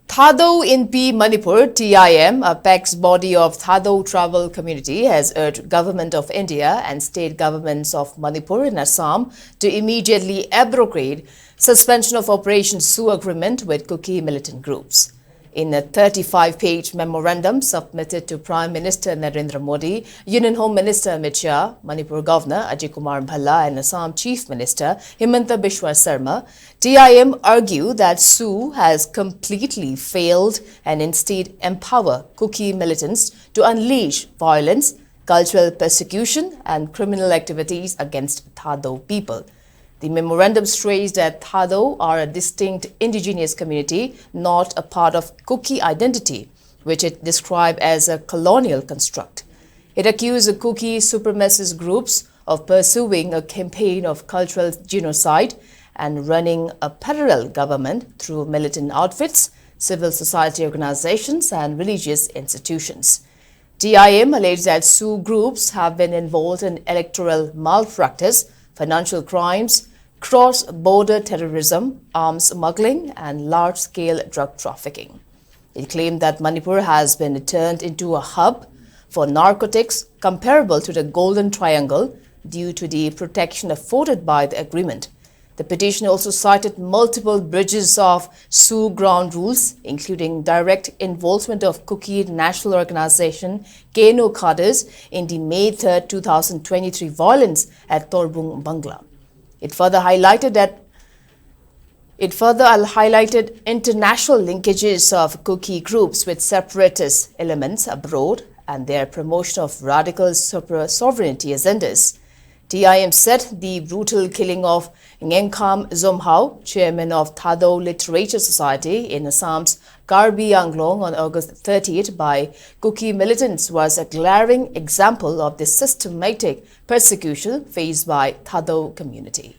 Thadou Inpi Manipur (TIM), a Pact's body of Thadou tribal community, has urged Government of India and state governments of Manipur and Assam to immediately abrogate suspension of Operation Sioux agreement with Kuki militant groups. In a 35-page memorandum submitted to Prime Minister Narendra Modi, Union Home Minister Amit Shah, Manipur Governor Ajay Kumar Bhalla and Assam Chief Minister Himanta Biswa Sarma, TIM argue that Sioux has completely failed and instead empower Kuki militants to unleash violence, cultural persecution and criminal activities against Thadou people. The memorandum stressed that Thadou are a distinct indigenous community, not a part of Kuki identity, which it described as a colonial construct. It accused the Kuki supremacist groups of pursuing a campaign of cultural genocide and running a parallel government through militant outfits, civil society organizations and religious institutions. TIM alleged that Sioux groups have been involved in electoral malpractice, financial crimes, cross-border terrorism, arms smuggling and large-scale drug trafficking. It claimed that Manipur has been turned into a hub for narcotics comparable to the Golden Triangle due to the protection afforded by the agreement. The petition also cited multiple breaches of Sioux ground rules, including direct involvement of Kuki National Organization KNO cadres in the May 3, 2023 violence at Torbung, Bangla. It further highlighted international linkages of Kuki groups with separatist elements abroad and their promotion of radical sovereignty agendas. TIM said the brutal killing of Ngengkham Zomhao, chairman of Thadou Literature Society in Assam's Karbi Anglong on August 30th by Kuki militants was a glaring example of the systematic persecution faced by Thadou community.